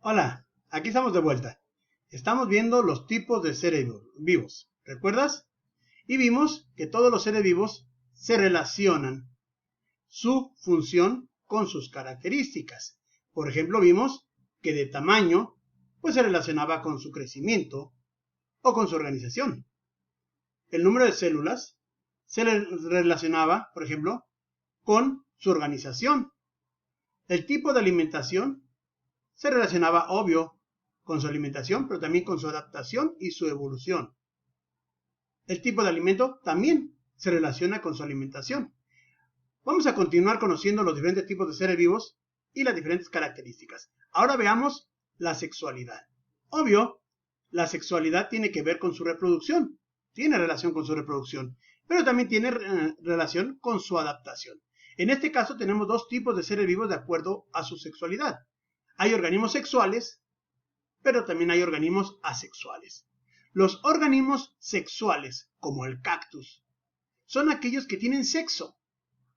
Hola, aquí estamos de vuelta. Estamos viendo los tipos de seres vivos, ¿recuerdas? Y vimos que todos los seres vivos se relacionan su función con sus características. Por ejemplo, vimos que de tamaño, pues se relacionaba con su crecimiento o con su organización. El número de células se relacionaba, por ejemplo, con su organización. El tipo de alimentación se relacionaba, obvio, con su alimentación, pero también con su adaptación y su evolución. El tipo de alimento también se relaciona con su alimentación. Vamos a continuar conociendo los diferentes tipos de seres vivos y las diferentes características. Ahora veamos la sexualidad. Obvio, la sexualidad tiene que ver con su reproducción, tiene relación con su reproducción, pero también tiene relación con su adaptación. En este caso tenemos dos tipos de seres vivos de acuerdo a su sexualidad. Hay organismos sexuales, pero también hay organismos asexuales. Los organismos sexuales, como el cactus, son aquellos que tienen sexo.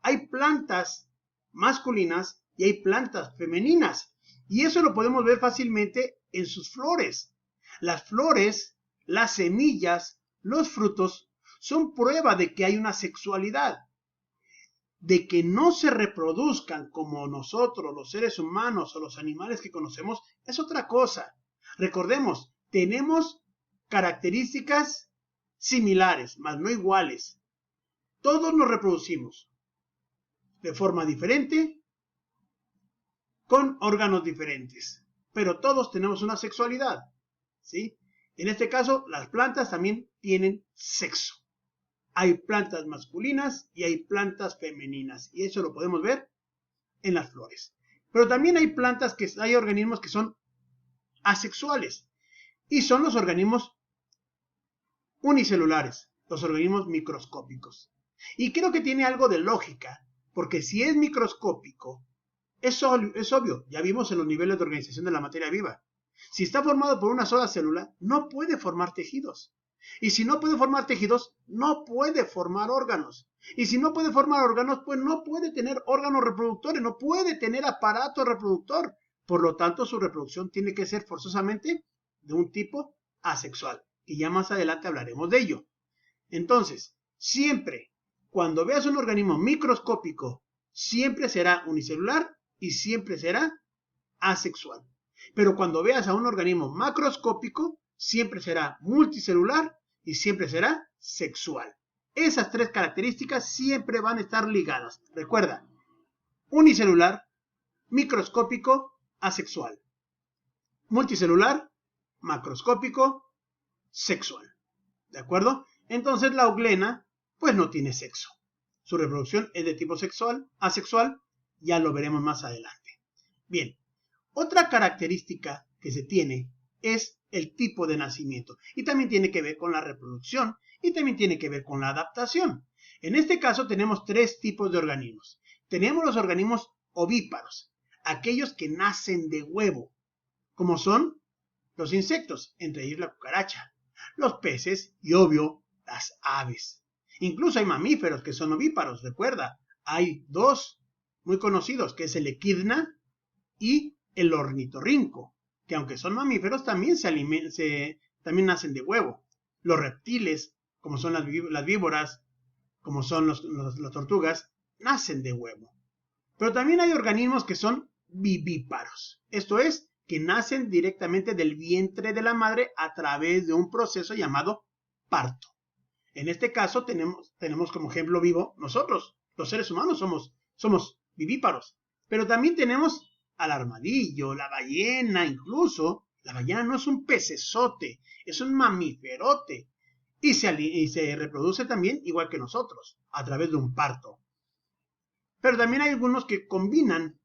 Hay plantas masculinas y hay plantas femeninas. Y eso lo podemos ver fácilmente en sus flores. Las flores, las semillas, los frutos son prueba de que hay una sexualidad. De que no se reproduzcan como nosotros, los seres humanos o los animales que conocemos, es otra cosa. Recordemos, tenemos características similares, mas no iguales. Todos nos reproducimos de forma diferente, con órganos diferentes, pero todos tenemos una sexualidad, ¿sí? En este caso, las plantas también tienen sexo. Hay plantas masculinas y hay plantas femeninas, y eso lo podemos ver en las flores. Pero también hay hay organismos que son asexuales, y son los organismos unicelulares, los organismos microscópicos. Y creo que tiene algo de lógica, porque si es microscópico, es obvio, ya vimos en los niveles de organización de la materia viva. Si está formado por una sola célula, no puede formar tejidos. Y si no puede formar tejidos, no puede formar órganos. Y si no puede formar órganos, pues no puede tener órganos reproductores, no puede tener aparato reproductor. Por lo tanto, su reproducción tiene que ser forzosamente de un tipo asexual. Y ya más adelante hablaremos de ello. Entonces, siempre, cuando veas un organismo microscópico, siempre será unicelular y siempre será asexual. Pero cuando veas a un organismo macroscópico, siempre será multicelular y siempre será sexual. Esas tres características siempre van a estar ligadas. Recuerda, unicelular, microscópico, asexual. Multicelular, macroscópico, sexual. ¿De acuerdo? Entonces la euglena, pues no tiene sexo. Su reproducción es de tipo sexual, asexual, ya lo veremos más adelante. Bien, otra característica que se tiene es el tipo de nacimiento y también tiene que ver con la reproducción y también tiene que ver con la adaptación. En este caso tenemos tres tipos de organismos. Tenemos los organismos ovíparos, aquellos que nacen de huevo, como son los insectos, entre ellos la cucaracha, los peces y, obvio, las aves. Incluso hay mamíferos que son ovíparos, recuerda, hay dos muy conocidos, que es el equidna y el ornitorrinco, que aunque son mamíferos también también nacen de huevo. Los reptiles, como son las víboras, como son las tortugas, nacen de huevo. Pero también hay organismos que son vivíparos, esto es, que nacen directamente del vientre de la madre a través de un proceso llamado parto. En este caso tenemos como ejemplo vivo nosotros, los seres humanos somos vivíparos, pero también tenemos al armadillo, la ballena, incluso. La ballena no es un pecesote, es un mamíferote. Y se reproduce también igual que nosotros, a través de un parto. Pero también hay algunos que combinan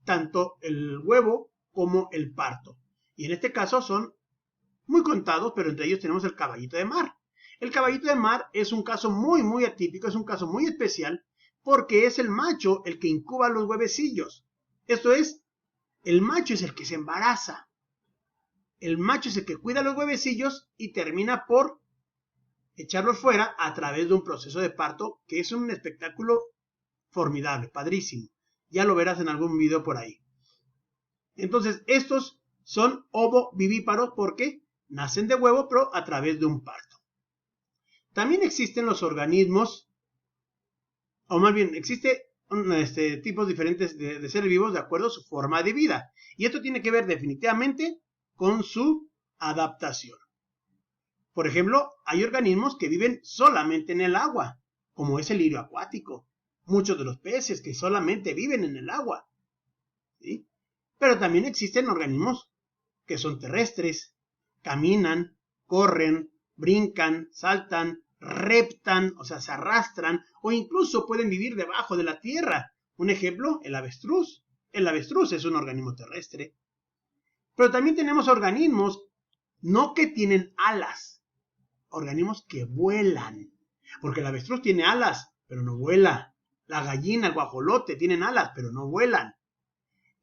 tanto el huevo como el parto. Y en este caso son muy contados, pero entre ellos tenemos el caballito de mar. El caballito de mar es un caso muy atípico, es un caso muy especial, porque es el macho el que incuba los huevecillos. Esto es, el macho es el que se embaraza. El macho es el que cuida los huevecillos y termina por echarlos fuera a través de un proceso de parto que es un espectáculo formidable, padrísimo. Ya lo verás en algún video por ahí. Entonces, estos son ovovivíparos porque nacen de huevo, pero a través de un parto. También existen los organismos, o más bien, existen tipos diferentes de seres vivos de acuerdo a su forma de vida. Y esto tiene que ver definitivamente con su adaptación. Por ejemplo, hay organismos que viven solamente en el agua, como es el lirio acuático. Muchos de los peces que solamente viven en el agua. ¿Sí? Pero también existen organismos que son terrestres, caminan, corren, brincan, saltan, reptan, o sea, se arrastran, o incluso pueden vivir debajo de la tierra. Un ejemplo, el avestruz. El avestruz es un organismo terrestre. Pero también tenemos organismos no que tienen alas, organismos que vuelan. Porque el avestruz tiene alas, pero no vuela. La gallina, el guajolote tienen alas, pero no vuelan.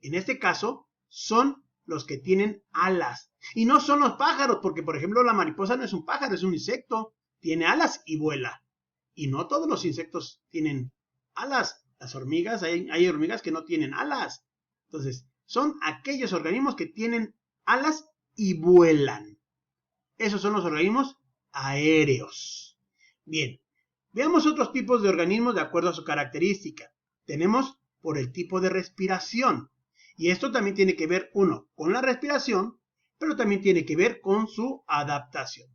En este caso, son los que tienen alas. Y no son los pájaros, porque por ejemplo la mariposa no es un pájaro, es un insecto. Tiene alas y vuela. Y no todos los insectos tienen alas. Las hormigas, hay hormigas que no tienen alas. Entonces, son aquellos organismos que tienen alas y vuelan. Esos son los organismos aéreos. Bien, veamos otros tipos de organismos de acuerdo a su característica. Tenemos por el tipo de respiración. Y esto también tiene que ver, uno, con la respiración, pero también tiene que ver con su adaptación.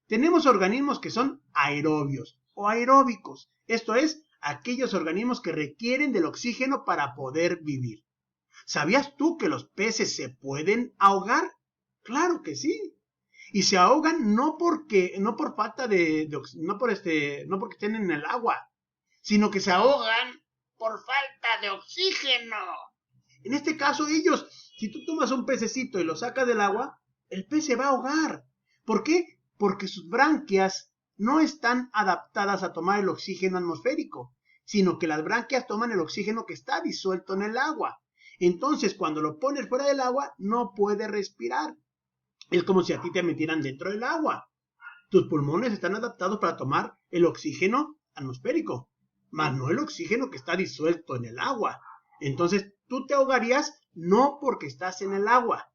Tenemos organismos que son aerobios o aeróbicos. Esto es, aquellos organismos que requieren del oxígeno para poder vivir. ¿Sabías tú que los peces se pueden ahogar? Claro que sí. Y se ahogan no porque estén en el agua, sino que se ahogan por falta de oxígeno. En este caso ellos, si tú tomas un pececito y lo sacas del agua, el pez se va a ahogar. ¿Por qué? Porque sus branquias no están adaptadas a tomar el oxígeno atmosférico, sino que las branquias toman el oxígeno que está disuelto en el agua. Entonces, cuando lo pones fuera del agua, no puede respirar. Es como si a ti te metieran dentro del agua. Tus pulmones están adaptados para tomar el oxígeno atmosférico, más no el oxígeno que está disuelto en el agua. Entonces, tú te ahogarías no porque estás en el agua,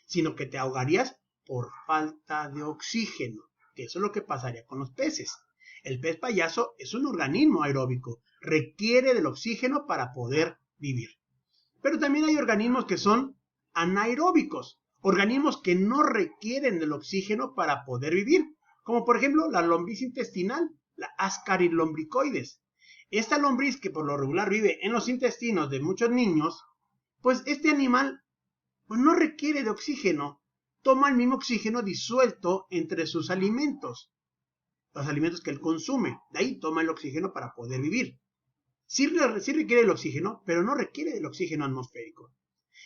sino que te ahogarías por falta de oxígeno, que eso es lo que pasaría con los peces. El pez payaso es un organismo aeróbico, requiere del oxígeno para poder vivir. Pero también hay organismos que son anaeróbicos, organismos que no requieren del oxígeno para poder vivir, como por ejemplo la lombriz intestinal, la Ascarilombricoides. Esta lombriz que por lo regular vive en los intestinos de muchos niños, pues este animal pues no requiere de oxígeno, toma el mismo oxígeno disuelto entre sus alimentos, los alimentos que él consume, de ahí toma el oxígeno para poder vivir. Sí requiere el oxígeno, pero no requiere del oxígeno atmosférico.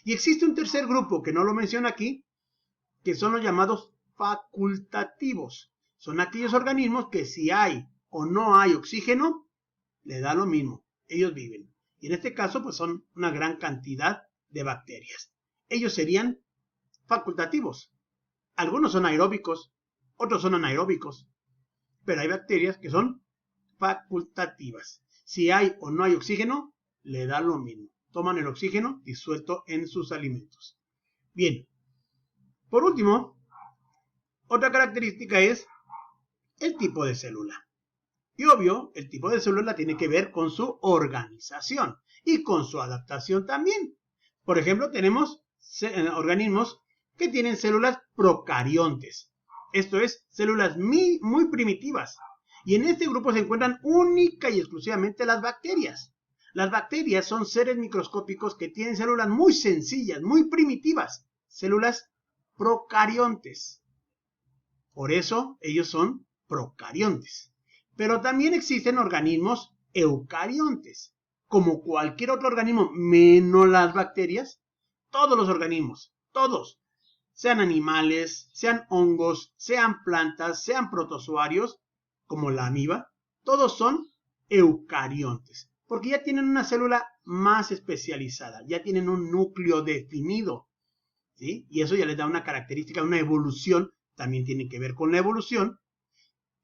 Y existe un tercer grupo que no lo menciono aquí, que son los llamados facultativos. Son aquellos organismos que si hay o no hay oxígeno, le da lo mismo, ellos viven. Y en este caso, pues son una gran cantidad de bacterias. Ellos serían facultativos. Algunos son aeróbicos, otros son anaeróbicos, pero hay bacterias que son facultativas. Si hay o no hay oxígeno, le da lo mismo. Toman el oxígeno disuelto en sus alimentos. Bien, por último, otra característica es el tipo de célula. Y obvio, el tipo de célula tiene que ver con su organización y con su adaptación también. Por ejemplo, tenemos organismos que tienen células procariontes. Esto es, células muy primitivas. Y en este grupo se encuentran única y exclusivamente las bacterias. Las bacterias son seres microscópicos que tienen células muy sencillas, muy primitivas. Células procariontes. Por eso ellos son procariontes. Pero también existen organismos eucariontes. Como cualquier otro organismo, menos las bacterias, todos los organismos, todos, sean animales, sean hongos, sean plantas, sean protozoarios, como la amiba, todos son eucariontes, porque ya tienen una célula más especializada, ya tienen un núcleo definido, ¿sí? Y eso ya les da una característica, una evolución, también tiene que ver con la evolución,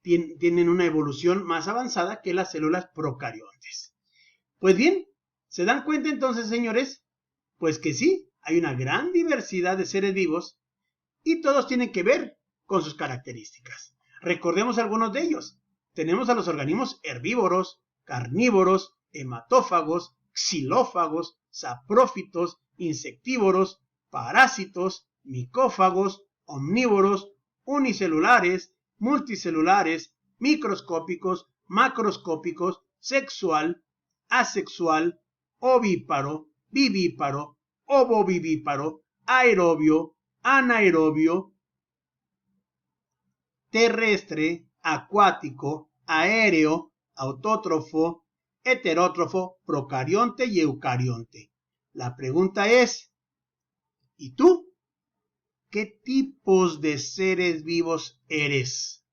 tienen una evolución más avanzada que las células procariontes. Pues bien, ¿se dan cuenta entonces, señores? Pues que sí, hay una gran diversidad de seres vivos y todos tienen que ver con sus características. Recordemos algunos de ellos. Tenemos a los organismos herbívoros, carnívoros, hematófagos, xilófagos, saprófitos, insectívoros, parásitos, micófagos, omnívoros, unicelulares, multicelulares, microscópicos, macroscópicos, sexual, asexual, ovíparo, vivíparo, ovovivíparo, aerobio, anaerobio, terrestre, acuático, aéreo, autótrofo, heterótrofo, procarionte y eucarionte. La pregunta es, ¿y tú? ¿Qué tipos de seres vivos eres?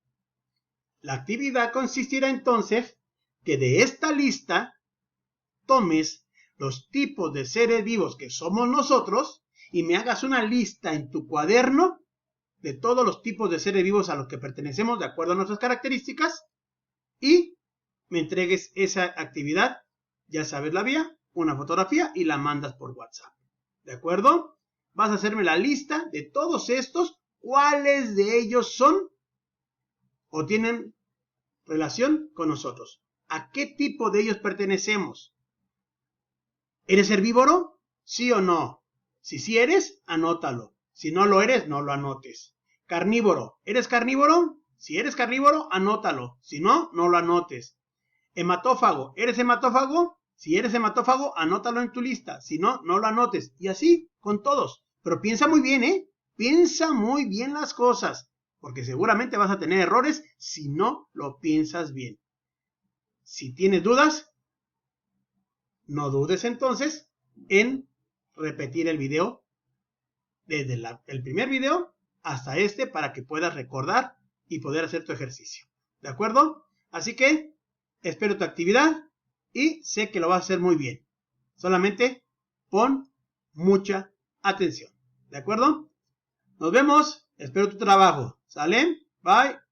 La actividad consistirá entonces que de esta lista tomes los tipos de seres vivos que somos nosotros y me hagas una lista en tu cuaderno de todos los tipos de seres vivos a los que pertenecemos de acuerdo a nuestras características y me entregues esa actividad, ya sabes la vía, una fotografía y la mandas por WhatsApp. ¿De acuerdo? Vas a hacerme la lista de todos estos, cuáles de ellos son o tienen relación con nosotros. ¿A qué tipo de ellos pertenecemos? ¿Eres herbívoro? ¿Sí o no? Si sí eres, anótalo. Si no lo eres, no lo anotes. Carnívoro. ¿Eres carnívoro? Si eres carnívoro, anótalo. Si no, no lo anotes. Hematófago. ¿Eres hematófago? Si eres hematófago, anótalo en tu lista. Si no, no lo anotes. Y así con todos. Pero piensa muy bien, ¿eh? Piensa muy bien las cosas. Porque seguramente vas a tener errores si no lo piensas bien. Si tienes dudas, no dudes entonces en repetir el video desde el primer video hasta este para que puedas recordar y poder hacer tu ejercicio. ¿De acuerdo? Así que espero tu actividad y sé que lo vas a hacer muy bien. Solamente pon mucha atención. ¿De acuerdo? Nos vemos. Espero tu trabajo. ¿Sale? Bye.